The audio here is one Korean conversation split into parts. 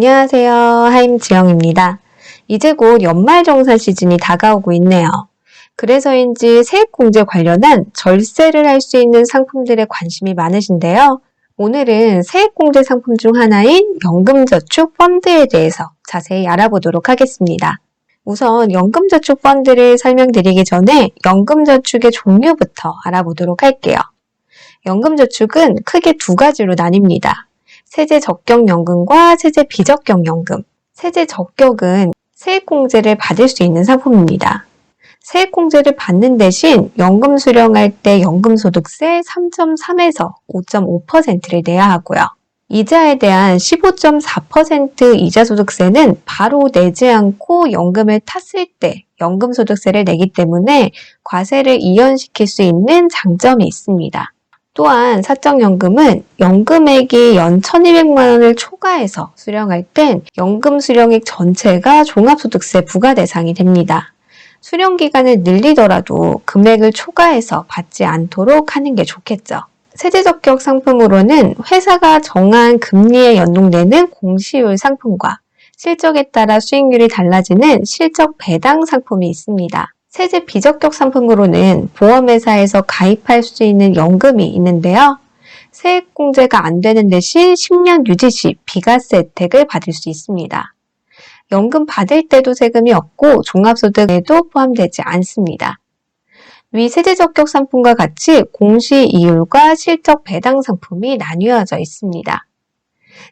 안녕하세요. 하임지영입니다. 이제 곧 연말정산 시즌이 다가오고 있네요. 그래서인지 세액공제 관련한 절세를 할 수 있는 상품들에 관심이 많으신데요. 오늘은 세액공제 상품 중 하나인 연금저축펀드에 대해서 자세히 알아보도록 하겠습니다. 우선 연금저축펀드를 설명드리기 전에 연금저축의 종류부터 알아보도록 할게요. 연금저축은 크게 두 가지로 나뉩니다. 세제적격연금과 세제비적격연금. 세제적격은 세액공제를 받을 수 있는 상품입니다. 세액공제를 받는 대신 연금 수령할 때 연금소득세 3.3에서 5.5%를 내야 하고요. 이자에 대한 15.4% 이자소득세는 바로 내지 않고 연금을 탔을 때 연금소득세를 내기 때문에 과세를 이연시킬 수 있는 장점이 있습니다. 또한 사적연금은 연금액이 연 1,200만 원을 초과해서 수령할 땐 연금 수령액 전체가 종합소득세 부과 대상이 됩니다. 수령기간을 늘리더라도 금액을 초과해서 받지 않도록 하는 게 좋겠죠. 세제적격 상품으로는 회사가 정한 금리에 연동되는 공시율 상품과 실적에 따라 수익률이 달라지는 실적 배당 상품이 있습니다. 세제 비적격 상품으로는 보험회사에서 가입할 수 있는 연금이 있는데요. 세액공제가 안 되는 대신 10년 유지 시 비과세 혜택을 받을 수 있습니다. 연금 받을 때도 세금이 없고 종합소득에도 포함되지 않습니다. 위 세제적격 상품과 같이 공시이율과 실적 배당 상품이 나뉘어져 있습니다.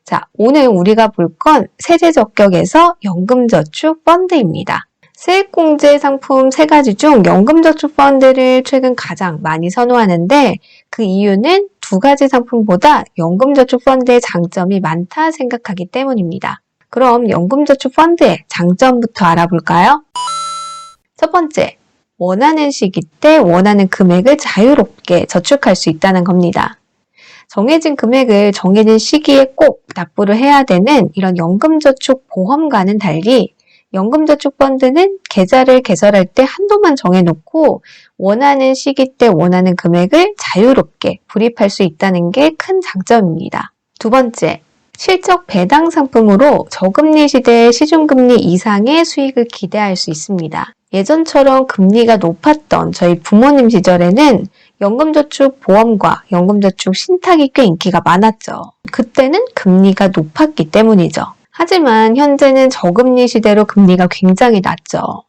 자, 오늘 우리가 볼 건 세제적격에서 연금저축 펀드입니다. 세액공제 상품 3가지 중 연금저축펀드를 최근 가장 많이 선호하는데 그 이유는 2가지 상품보다 연금저축펀드의 장점이 많다 생각하기 때문입니다. 그럼 연금저축펀드의 장점부터 알아볼까요? 첫 번째, 원하는 시기 때 원하는 금액을 자유롭게 저축할 수 있다는 겁니다. 정해진 금액을 정해진 시기에 꼭 납부를 해야 되는 이런 연금저축 보험과는 달리 연금저축펀드는 계좌를 개설할 때 한도만 정해놓고 원하는 시기 때 원하는 금액을 자유롭게 불입할 수 있다는 게 큰 장점입니다. 두 번째, 실적 배당 상품으로 저금리 시대의 시중금리 이상의 수익을 기대할 수 있습니다. 예전처럼 금리가 높았던 저희 부모님 시절에는 연금저축 보험과 연금저축 신탁이 꽤 인기가 많았죠. 그때는 금리가 높았기 때문이죠. 하지만 현재는 저금리 시대로 금리가 굉장히 낮죠.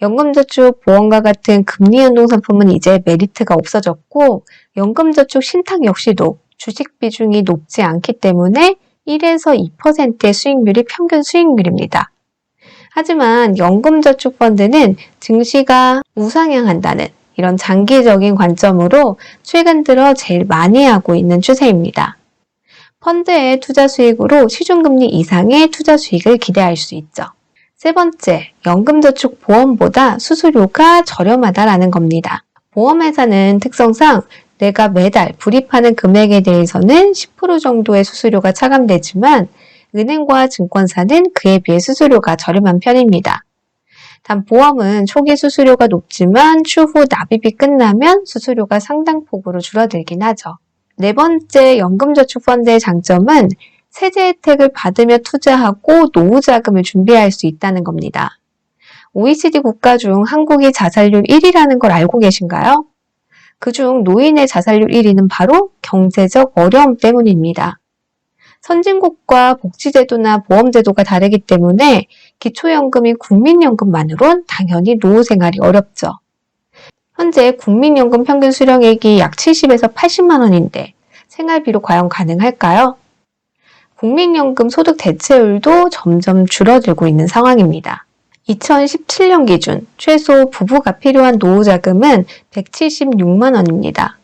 연금저축 보험과 같은 금리연동 상품은 이제 메리트가 없어졌고 연금저축 신탁 역시도 주식 비중이 높지 않기 때문에 1에서 2%의 수익률이 평균 수익률입니다. 하지만 연금저축펀드는 증시가 우상향한다는 이런 장기적인 관점으로 최근 들어 제일 많이 하고 있는 추세입니다. 펀드의 투자 수익으로 시중금리 이상의 투자 수익을 기대할 수 있죠. 세 번째, 연금저축 보험보다 수수료가 저렴하다라는 겁니다. 보험회사는 특성상 내가 매달 불입하는 금액에 대해서는 10% 정도의 수수료가 차감되지만 은행과 증권사는 그에 비해 수수료가 저렴한 편입니다. 단 보험은 초기 수수료가 높지만 추후 납입이 끝나면 수수료가 상당폭으로 줄어들긴 하죠. 네 번째 연금저축펀드의 장점은 세제 혜택을 받으며 투자하고 노후자금을 준비할 수 있다는 겁니다. OECD 국가 중 한국이 자살률 1위라는 걸 알고 계신가요? 그중 노인의 자살률 1위는 바로 경제적 어려움 때문입니다. 선진국과 복지제도나 보험제도가 다르기 때문에 기초연금인 국민연금만으론 당연히 노후 생활이 어렵죠. 현재 국민연금 평균 수령액이 약 70에서 80만 원인데 생활비로 과연 가능할까요? 국민연금 소득 대체율도 점점 줄어들고 있는 상황입니다. 2017년 기준 최소 부부가 필요한 노후자금은 176만 원입니다.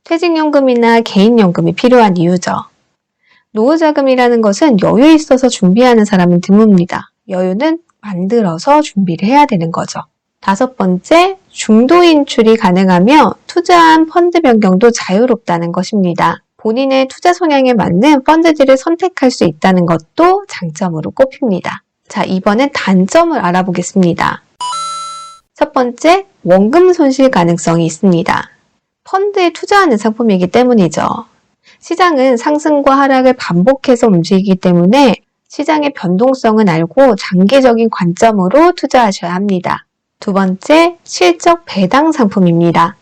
퇴직연금이나 개인연금이 필요한 이유죠. 노후자금이라는 것은 여유 있어서 준비하는 사람은 드뭅니다. 여유는 만들어서 준비를 해야 되는 거죠. 다섯 번째, 중도 인출이 가능하며 투자한 펀드 변경도 자유롭다는 것입니다. 본인의 투자 성향에 맞는 펀드들을 선택할 수 있다는 것도 장점으로 꼽힙니다. 자, 이번엔 단점을 알아보겠습니다. 첫 번째, 원금 손실 가능성이 있습니다. 펀드에 투자하는 상품이기 때문이죠. 시장은 상승과 하락을 반복해서 움직이기 때문에 시장의 변동성은 알고 장기적인 관점으로 투자하셔야 합니다. 두 번째, 실적 배당 상품입니다.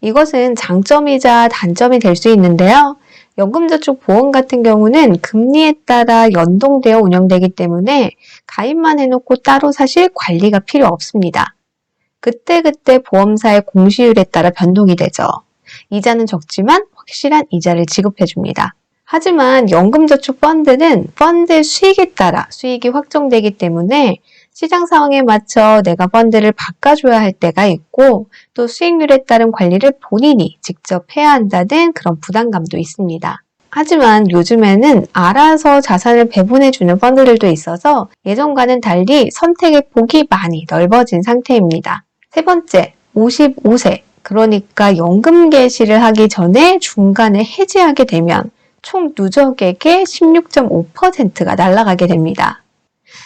이것은 장점이자 단점이 될 수 있는데요. 연금저축보험 같은 경우는 금리에 따라 연동되어 운영되기 때문에 가입만 해놓고 따로 사실 관리가 필요 없습니다. 그때그때 보험사의 공시율에 따라 변동이 되죠. 이자는 적지만 확실한 이자를 지급해줍니다. 하지만 연금저축펀드는 펀드의 수익에 따라 수익이 확정되기 때문에 시장 상황에 맞춰 내가 펀드를 바꿔줘야 할 때가 있고 또 수익률에 따른 관리를 본인이 직접 해야 한다는 그런 부담감도 있습니다. 하지만 요즘에는 알아서 자산을 배분해주는 펀드들도 있어서 예전과는 달리 선택의 폭이 많이 넓어진 상태입니다. 세 번째, 55세, 그러니까 연금 개시를 하기 전에 중간에 해지하게 되면 총 누적액의 16.5%가 날아가게 됩니다.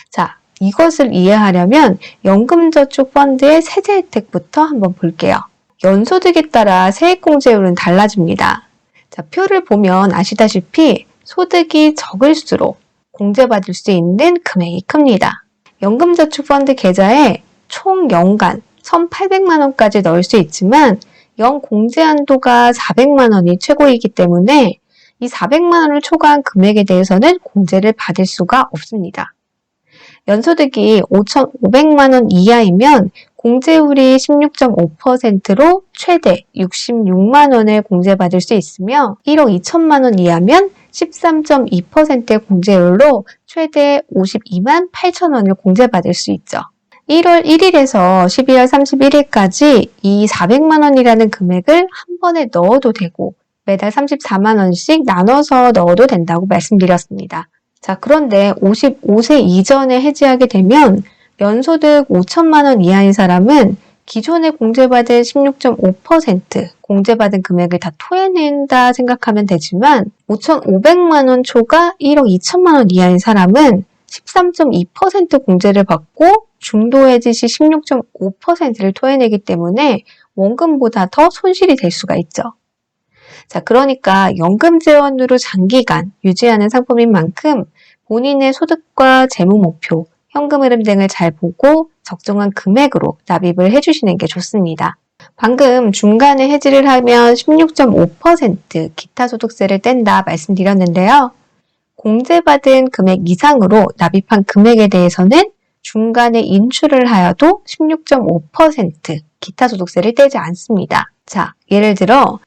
자, 이것을 이해하려면 연금저축펀드의 세제 혜택부터 한번 볼게요. 연소득에 따라 세액공제율은 달라집니다. 자, 표를 보면 아시다시피 소득이 적을수록 공제받을 수 있는 금액이 큽니다. 연금저축펀드 계좌에 총 연간 1,800만 원까지 넣을 수 있지만 연 공제 한도가 400만 원이 최고이기 때문에 이 400만 원을 초과한 금액에 대해서는 공제를 받을 수가 없습니다. 연소득이 5,500만 원 이하이면 공제율이 16.5%로 최대 66만 원을 공제받을 수 있으며 1억 2천만 원 이하면 13.2%의 공제율로 최대 52만 8천 원을 공제받을 수 있죠. 1월 1일에서 12월 31일까지 이 400만 원이라는 금액을 한 번에 넣어도 되고 매달 34만 원씩 나눠서 넣어도 된다고 말씀드렸습니다. 자, 그런데 55세 이전에 해지하게 되면 연소득 5천만 원 이하인 사람은 기존에 공제받은 16.5% 공제받은 금액을 다 토해낸다 생각하면 되지만 5,500만 원 초과 1억 2천만 원 이하인 사람은 13.2% 공제를 받고 중도해지 시 16.5%를 토해내기 때문에 원금보다 더 손실이 될 수가 있죠. 자, 그러니까 연금 재원으로 장기간 유지하는 상품인 만큼 본인의 소득과 재무 목표, 현금 흐름 등을 잘 보고 적정한 금액으로 납입을 해주시는 게 좋습니다. 방금 중간에 해지를 하면 16.5% 기타 소득세를 뗀다 말씀드렸는데요. 공제받은 금액 이상으로 납입한 금액에 대해서는 중간에 인출을 하여도 16.5% 기타 소득세를 떼지 않습니다. 자, 예를 들어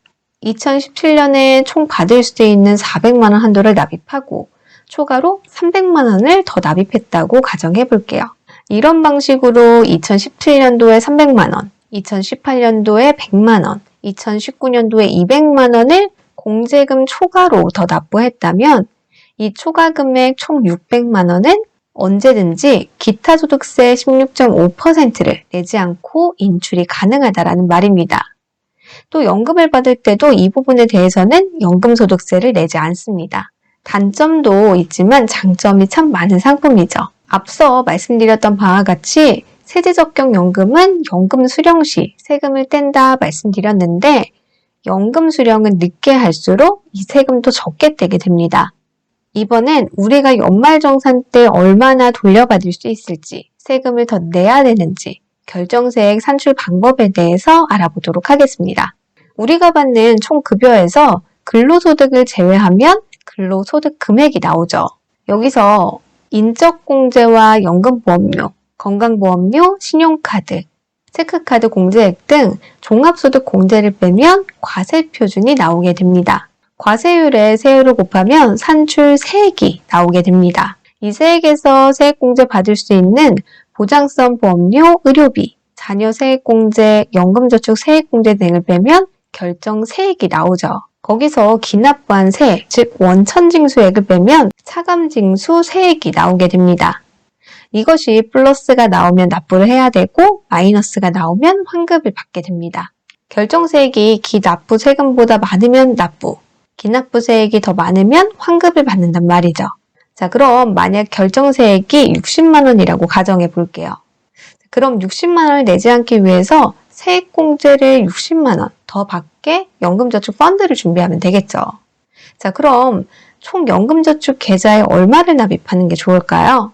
2017년에 총 받을 수 있는 400만 원 한도를 납입하고 초과로 300만 원을 더 납입했다고 가정해 볼게요. 이런 방식으로 2017년도에 300만 원, 2018년도에 100만 원, 2019년도에 200만 원을 공제금 초과로 더 납부했다면 이 초과 금액 총 600만 원은 언제든지 기타 소득세 16.5%를 내지 않고 인출이 가능하다라는 말입니다. 또 연금을 받을 때도 이 부분에 대해서는 연금소득세를 내지 않습니다. 단점도 있지만 장점이 참 많은 상품이죠. 앞서 말씀드렸던 바와 같이 세제적격연금은 연금 수령 시 세금을 뗀다 말씀드렸는데 연금 수령은 늦게 할수록 이 세금도 적게 떼게 됩니다. 이번엔 우리가 연말정산 때 얼마나 돌려받을 수 있을지, 세금을 더 내야 되는지, 결정세액 산출 방법에 대해서 알아보도록 하겠습니다. 우리가 받는 총 급여에서 근로소득을 제외하면 근로소득 금액이 나오죠. 여기서 인적공제와 연금보험료, 건강보험료, 신용카드, 체크카드 공제액 등 종합소득 공제를 빼면 과세표준이 나오게 됩니다. 과세율에 세율을 곱하면 산출 세액이 나오게 됩니다. 이 세액에서 세액공제 받을 수 있는 보장성 보험료, 의료비, 자녀 세액공제, 연금저축 세액공제 등을 빼면 결정 세액이 나오죠. 거기서 기납부한 세액, 즉 원천징수액을 빼면 차감징수 세액이 나오게 됩니다. 이것이 플러스가 나오면 납부를 해야 되고 마이너스가 나오면 환급을 받게 됩니다. 결정세액이 기납부 세금보다 많으면 납부, 기납부세액이 더 많으면 환급을 받는단 말이죠. 자, 그럼 만약 결정세액이 60만 원이라고 가정해 볼게요. 그럼 60만 원을 내지 않기 위해서 세액공제를 60만 원 더 받게 연금저축 펀드를 준비하면 되겠죠. 자, 그럼 총 연금저축 계좌에 얼마를 납입하는 게 좋을까요?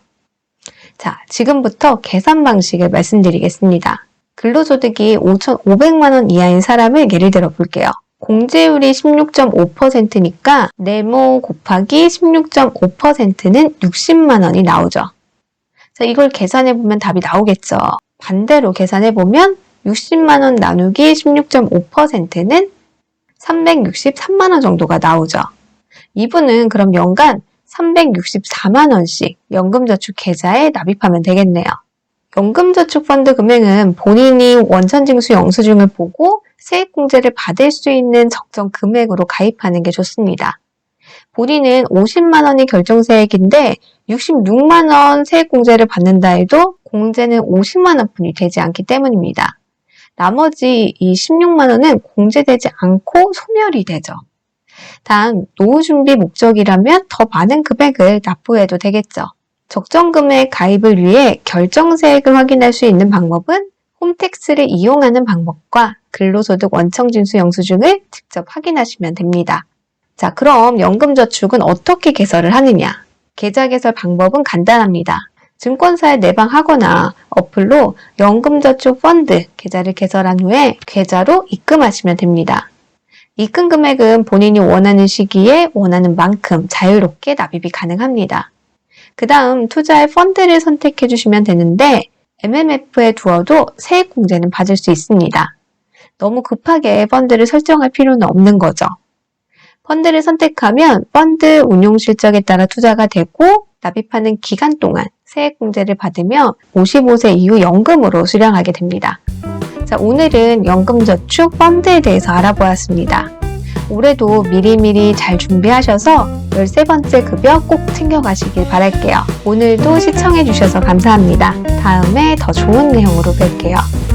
자, 지금부터 계산 방식을 말씀드리겠습니다. 근로소득이 5,500만 원 이하인 사람을 예를 들어 볼게요. 공제율이 16.5%니까 네모 곱하기 16.5%는 60만 원이 나오죠. 자, 이걸 계산해보면 답이 나오겠죠. 반대로 계산해보면 60만 원 나누기 16.5%는 363만 원 정도가 나오죠. 이분은 그럼 연간 364만 원씩 연금저축 계좌에 납입하면 되겠네요. 연금저축펀드 금액은 본인이 원천징수 영수증을 보고 세액공제를 받을 수 있는 적정 금액으로 가입하는 게 좋습니다. 본인은 50만 원이 결정세액인데 66만 원 세액공제를 받는다 해도 공제는 50만 원뿐이 되지 않기 때문입니다. 나머지 이 16만 원은 공제되지 않고 소멸이 되죠. 단, 노후준비 목적이라면 더 많은 금액을 납부해도 되겠죠. 적정 금액 가입을 위해 결정세액을 확인할 수 있는 방법은 홈택스를 이용하는 방법과 근로소득 원청징수 영수증을 직접 확인하시면 됩니다. 자, 그럼 연금저축은 어떻게 개설을 하느냐? 계좌 개설 방법은 간단합니다. 증권사에 내방하거나 어플로 연금저축펀드 계좌를 개설한 후에 계좌로 입금하시면 됩니다. 입금 금액은 본인이 원하는 시기에 원하는 만큼 자유롭게 납입이 가능합니다. 그 다음 투자의 펀드를 선택해 주시면 되는데 MMF에 두어도 세액공제는 받을 수 있습니다. 너무 급하게 펀드를 설정할 필요는 없는 거죠. 펀드를 선택하면 펀드 운용 실적에 따라 투자가 되고 납입하는 기간 동안 세액공제를 받으며 55세 이후 연금으로 수령하게 됩니다. 자, 오늘은 연금저축 펀드에 대해서 알아보았습니다. 올해도 미리미리 잘 준비하셔서 13번째 급여 꼭 챙겨가시길 바랄게요. 오늘도 시청해주셔서 감사합니다. 다음에 더 좋은 내용으로 뵐게요.